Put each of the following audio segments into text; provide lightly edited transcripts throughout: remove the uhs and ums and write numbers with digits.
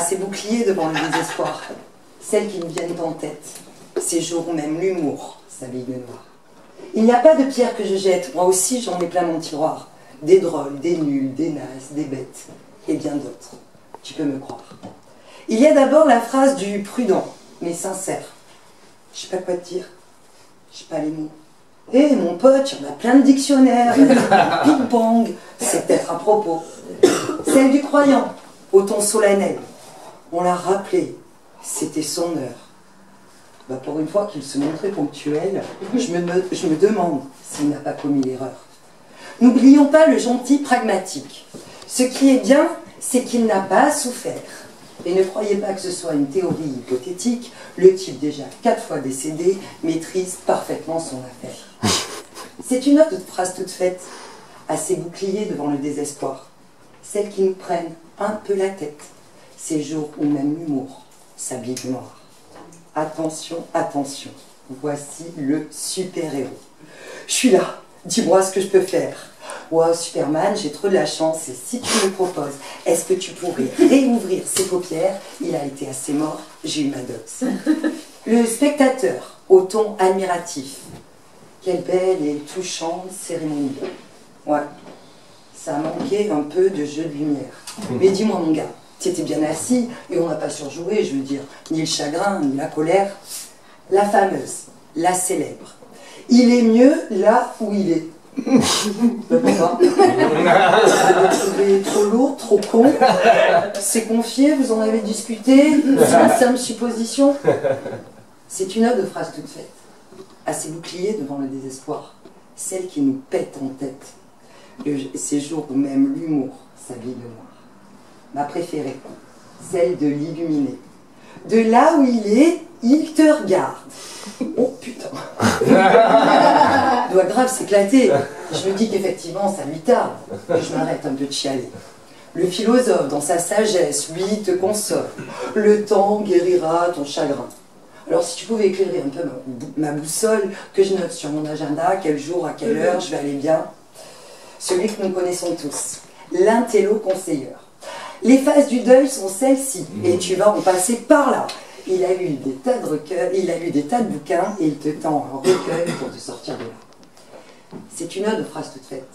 ces boucliers devant le désespoir, celles qui nous viennent en tête, ces jours où même l'humour s'habille de noir. Il n'y a pas de pierre que je jette, moi aussi j'en ai plein mon tiroir, des drôles, des nuls, des nazes, des bêtes, et bien d'autres, tu peux me croire. Il y a d'abord la phrase du prudent, mais sincère. Je sais pas quoi te dire, je sais pas les mots. Eh mon pote, il y en a plein de dictionnaires, Big Bang, c'est peut-être à propos. Celle du croyant, au ton solennel. On l'a rappelé, c'était son heure. Bah pour une fois qu'il se montrait ponctuel, je me demande s'il n'a pas commis l'erreur. N'oublions pas le gentil pragmatique. Ce qui est bien, c'est qu'il n'a pas souffert. Et ne croyez pas que ce soit une théorie hypothétique, le type déjà 4 fois décédé maîtrise parfaitement son affaire. C'est une autre phrase toute faite, à ces boucliers devant le désespoir, celles qui nous prennent un peu la tête, ces jours où même l'humour s'habille de noir. Attention, attention, voici le super-héros. Je suis là, dis-moi ce que je peux faire. Wow, Superman, j'ai trop de la chance, et si tu me proposes, est-ce que tu pourrais réouvrir ses paupières? Il a été assez mort, j'ai eu ma dose. Le spectateur, au ton admiratif. Quelle belle et touchante cérémonie. Ouais, ça a manqué un peu de jeu de lumière. Mais dis-moi mon gars, tu étais bien assis et on n'a pas surjoué, je veux dire, ni le chagrin, ni la colère. La fameuse, la célèbre. Il est mieux là où il est. Pourquoi? Vous l'avez trouvé trop lourd, trop con? C'est confié, vous en avez discuté? C'est une simple supposition? C'est une autre phrase toute faite, à ces boucliers devant le désespoir, celle qui nous pète en tête, ces jours où même l'humour s'habille de noir. Ma préférée, celle de l'illuminé. De là où il te regarde. Oh putain. Il doit grave s'éclater. Je me dis qu'effectivement ça lui tarde. Et je m'arrête un peu de chialer. Le philosophe, dans sa sagesse, lui, te console. Le temps guérira ton chagrin. Alors si tu pouvais éclairer un peu ma boussole, que je note sur mon agenda, quel jour, à quelle heure, je vais aller bien. Celui que nous connaissons tous, l'intello conseilleur. Les phases du deuil sont celles-ci, et tu vas en passer par là. Il a lu des tas de recueils, il a lu des tas de bouquins, et il te tend un recueil pour te sortir de là. C'est une autre phrase toute faite,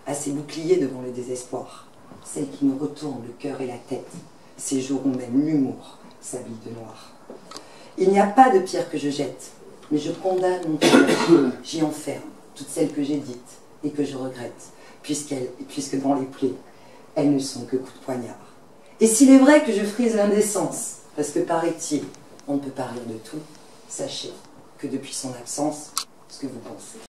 à ces boucliers devant le désespoir, celle qui nous retourne le cœur et la tête, ces jours où même l'humour s'habille de noir. Il n'y a pas de pierre que je jette, mais je condamne mon cœur, j'y enferme toutes celles que j'ai dites et que je regrette, puisque dans les plaies, elles ne sont que coups de poignard. Et s'il est vrai que je frise l'indécence, parce que paraît-il, on ne peut pas rire de tout, sachez que depuis son absence, ce que vous pensez.